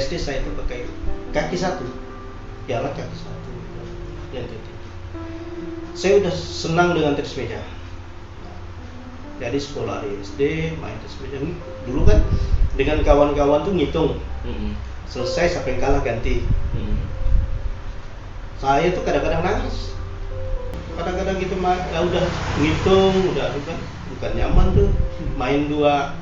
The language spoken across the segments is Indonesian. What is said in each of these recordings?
SD saya itu pakai kaki satu, piala kaki satu yang tinggi. Saya udah senang dengan tenis meja. Jadi sekolah di SD main tenis meja. Dulu kan dengan kawan-kawan tuh ngitung, selesai sampai kalah ganti. Saya tuh kadang-kadang nangis. Kadang-kadang gitu udah ngitung, udah bukan nyaman tuh main dua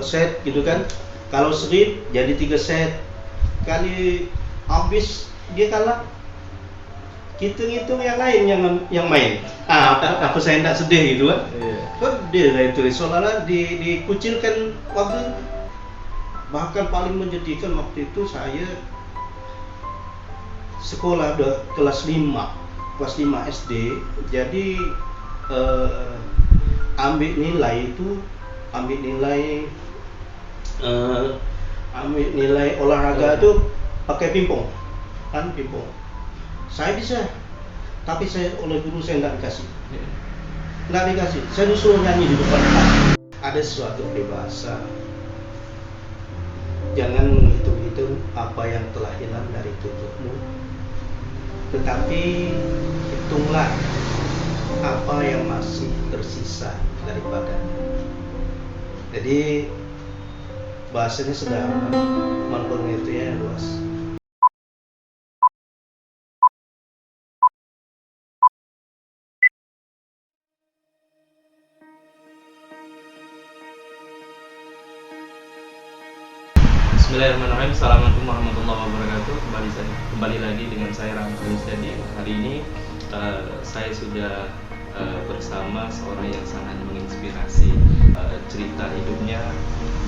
set gitu kan. Kalau serip jadi 3 set. Kali habis dia kalah, kita ngitung yang lain yang main. Apa saya tidak sedih gitu kan? Sedih lah itu. Soalnya dikucilkan waktu. Bahkan paling menyedihkan waktu itu saya sekolah udah kelas 5 SD. Jadi ambil nilai olahraga itu pakai pingpong. Saya bisa, tapi oleh guru saya nggak dikasih. Saya disuruh nyanyi di depan kelas. Ada suatu peribahasa, jangan menghitung-hitung apa yang telah hilang dari tutupmu, tetapi hitunglah apa yang masih tersisa daripadanya. Jadi bahasanya sudah pengertiannya luas. Bismillahirrahmanirrahim. Assalamualaikum warahmatullahi wabarakatuh. Kembali lagi dengan saya Ramzi Mustadi. Hari ini saya sudah bersama seorang yang sangat menginspirasi, cerita hidupnya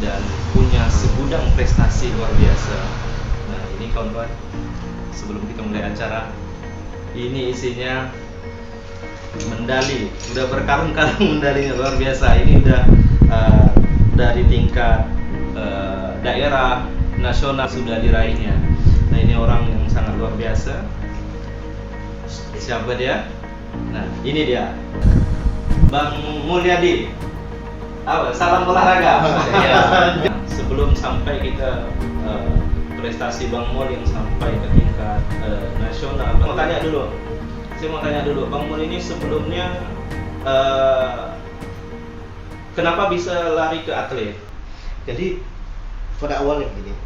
dan punya segudang prestasi luar biasa. Nah ini kawan-kawan, sebelum kita mulai acara, ini isinya medali, udah berkarung-karung medalinya luar biasa. Ini udah dari tingkat daerah, nasional sudah diraihnya. Nah ini orang yang sangat luar biasa. Siapa dia? Nah ini dia, Bang Mulyadi. Salam olahraga. Sebelum sampai kita prestasi Bang Mul yang sampai ke tingkat nasional, saya mau tanya dulu, Bang Mul ini sebelumnya kenapa bisa lari ke atlet? Jadi pada awalnya begini,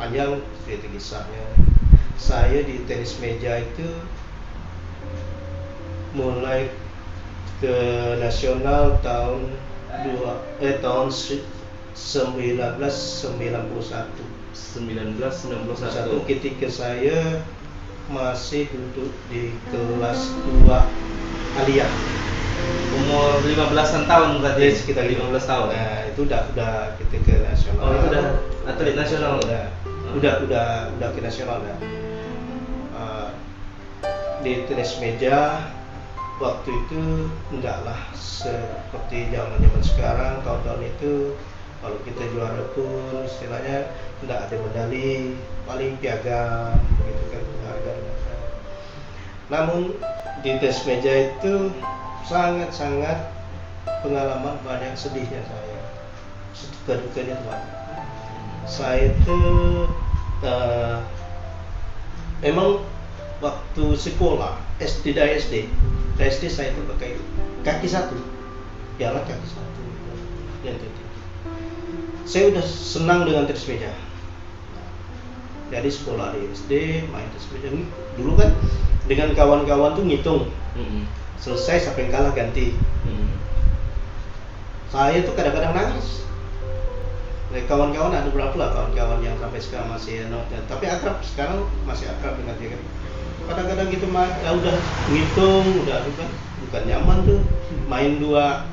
panjang cerita kisahnya. Saya di tenis meja itu mulai ke nasional tahun 1991. Ketika saya masih duduk di kelas 2 aliyah. Umur 15-an tahun berarti, sekitar 15 tahun. Nah, itu udah ketika nasional. Oh, itu udah atlet nasional. Udah ke nasional dah. Di tenis meja waktu itu enggaklah seperti zaman sekarang. Tahun-tahun itu kalau kita juara pun istilahnya enggak ada medali, paling piagam gitu kan, penghargaan. Namun di tenis meja itu sangat pengalaman banyak, sedihnya saya, dukanya banyak. Saya tuh emang waktu sekolah dari SD saya itu pakai kaki satu, piala kaki satu yang tinggi. Saya udah senang dengan tenis meja. Jadi sekolah di SD main tenis meja. Dulu kan dengan kawan-kawan tuh ngitung, selesai sampai kalah ganti. Saya tuh kadang-kadang nangis. Kawan-kawan ada berapa lah kawan-kawan yang sampai sekarang masih tapi akrab, sekarang masih akrab dengan dia kan. Kadang-kadang gitu udah ngitung, udah bukan nyaman tuh main dua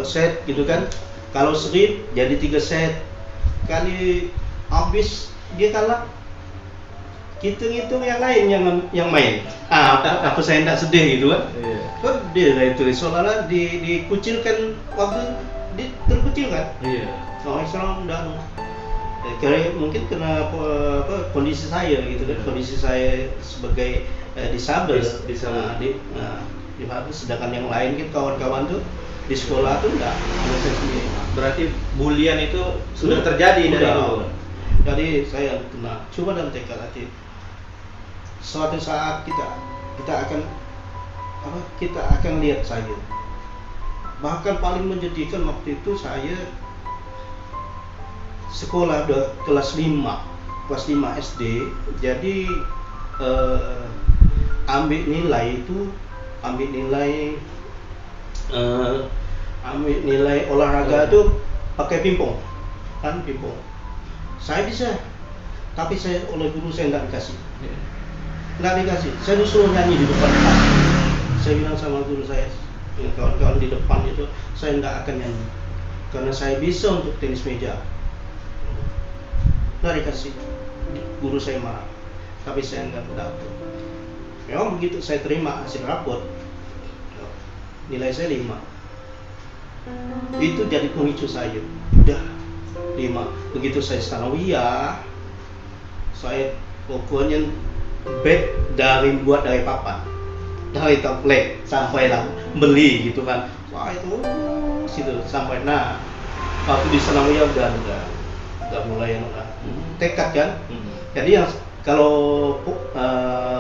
set gitu kan. Kalau serip jadi 3 set. Kali habis dia kalah, kita ngitung yang lain yang main. Apa saya tidak sedih gitu kan? Sedih lah itu. Soalnya dikucilkan waktu terkucilkan. Islam dan mungkin kena kondisi saya gitu kan, kondisi saya sebagai disabel. Sedangkan yang lain kan kawan-kawan tuh di sekolah tuh enggak. Berarti bulian itu sudah terjadi dari dulu. pribadi saya pernah coba dalam tekad hati suatu saat kita akan kita akan lihat saja. Bahkan paling menjadikan waktu itu saya sekolah udah kelas 5 SD. Jadi ambil nilai olahraga itu pakai pingpong, kan pingpong. Saya bisa, tapi oleh guru saya nggak dikasih. Saya disuruh nyanyi di depan kelas. Saya bilang sama guru saya, kawan-kawan di depan itu, saya nggak akan nyanyi karena saya bisa untuk tenis meja. Nggak dikasih, guru saya marah, tapi saya nggak dapat. Memang begitu saya terima hasil raport, nilai saya 5. Itu jadi pemicu saya, udah 5. Begitu saya sanawiyah, saya pokoknya buat dari papan, dari template sampai lah beli gitu kan. Wah itu situ sampai waktu di sanawiyah udah mulai tekad kan. Jadi yang kalau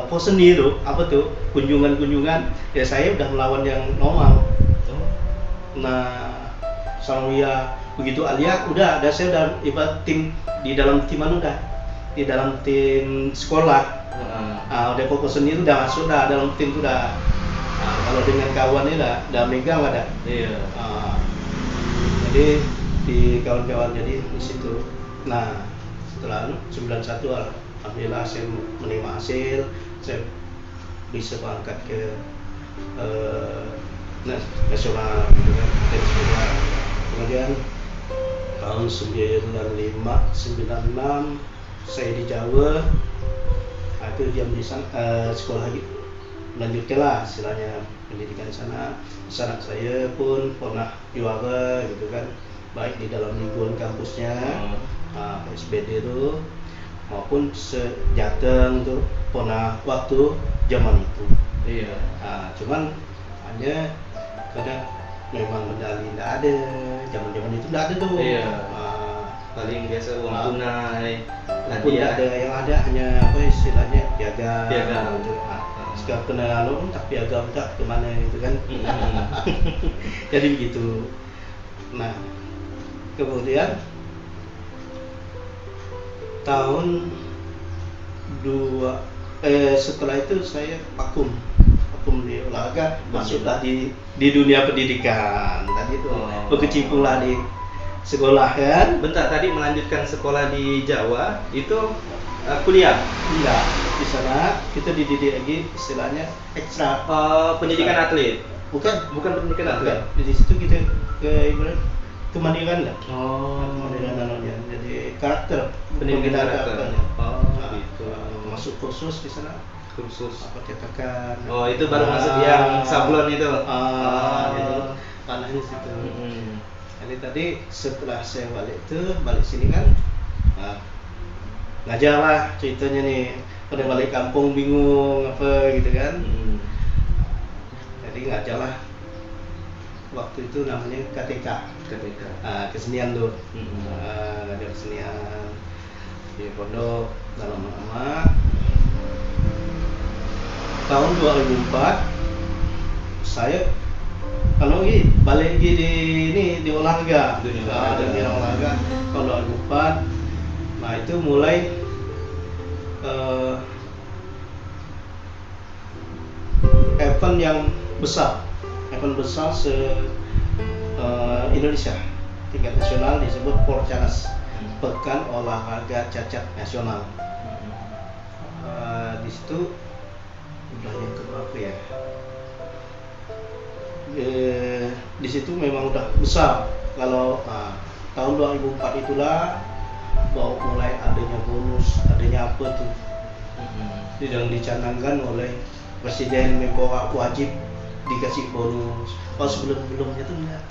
posen itu kunjungan ya saya udah melawan yang normal. Nah sanawiyah begitu alia udah ada, saya udah ibarat tim di dalam tim di dalam tim sekolah. Udah posen itu udah masuk dalam tim itu udah. Kalau dengan kawannya udah megang ada. Iya. Jadi di kawan-kawan jadi di situ. Nah setelah 91 alhamdulillah saya menerima hasil, saya bisa berangkat ke nasional gitu kan, tenis meja. Kemudian tahun 95, 96 saya di Jawa, aku diam di sana, sekolah lagi, lanjutkan lah istilahnya pendidikan di sana. Di sana saya pun pernah juara gitu kan, baik di dalam lingkungan kampusnya, SBD itu maupun sejateng tuh pernah waktu zaman itu. Iya. Cuman hanya karena memang medali nggak ada, zaman itu nggak ada tuh. Iya. Paling biasa uang tunai. Pun ada yang ada hanya istilahnya piagam. Gitu. Sekarang kena tak piagam tak kemana gitu kan. Jadi begitu. Nah kemudian tahun setelah itu saya vakum di olahraga, masuklah di dunia pendidikan. Tadi itu berkecimpunglah di sekolah kan. Bentar, tadi melanjutkan sekolah di Jawa itu kuliah? Iya, di sana kita dididik lagi istilahnya ekstra. Pendidikan atlet? Bukan pendidikan atlet. Di situ kita ibarat kemandirian lah. Kemandirian namanya. Jadi karakter. Pendidikan karakter. Gitu. Masuk kursus di sana. Kursus apa cetakan. Itu baru masuk yang sablon itu. Gitu. Tanahnya situ. Jadi tadi setelah saya balik sini kan, ngajar lah ceritanya nih. Pada balik kampung bingung apa gitu kan. Jadi ngajar lah. Waktu itu namanya KTK. Kesenian tuh. Ngajar kesenian di pondok dalam lama. Tahun 2004 saya balik lagi di olahraga. Di olahraga tahun 2004. Nah itu mulai event yang besar Indonesia tingkat nasional disebut Porcanas, Pekan Olahraga Cacat Nasional. Di situ udah yang keberapa ya? Di situ memang udah besar. Kalau tahun 2004 itulah baru mulai adanya bonus, adanya apa tuh yang dicanangkan oleh Presiden Menpora, wajib dikasih bonus. Sebelumnya tuh enggak.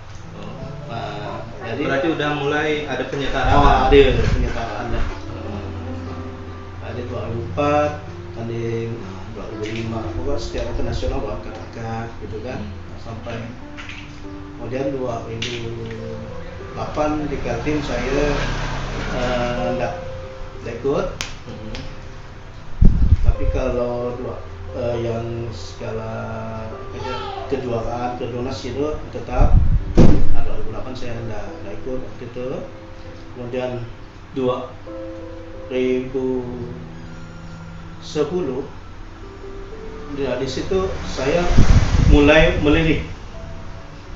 Jadi berarti udah mulai ada penyetaraan. Ada penyetaraan. Ada 2004, ada 2005, pokoknya setiap internasional angkat-angkat gitu kan. Sampai kemudian 2008 di Kaltim saya udah ikut. Tapi kalau yang skala kejuaraan kedonas itu tetap 2008 saya enggak ikut gitu. Kemudian 2010 di situ saya mulai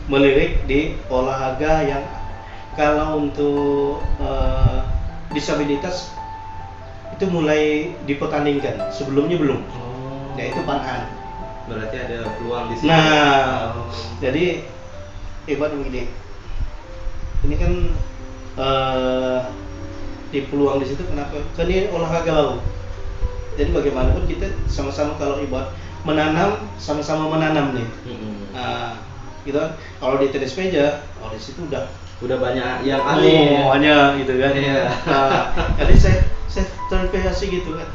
melirik di olahraga yang kalau untuk disabilitas itu mulai dipertandingkan, sebelumnya belum. Yaitu panahan. Berarti ada peluang di sini. Nah, jadi ibarat begini. Ini kan di peluang di situ kenapa? Kan ini olahraga baru. Jadi bagaimanapun kita sama-sama kalau ibarat menanam, sama-sama menanam nih. Nah, gitu kan. Kalau di tenis meja, di situ udah banyak yang ahli. Banyak gitu kan. Iya. Nah, jadi saya terinspirasi gitu kan.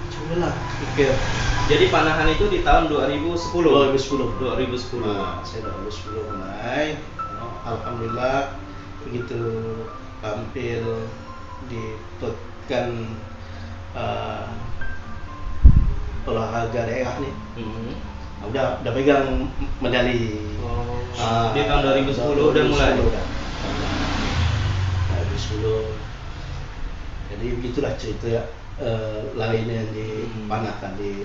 Cobalah pikir. Jadi panahan itu di tahun 2010. 2010. Nah, saya 2010 mulai. Alhamdulillah begitu tampil di pekan olahraga daerah nih. Udah pegang medali. Di tahun 2010 udah mulai. 2010. Jadi begitulah cerita lainnya yang dipanahkan di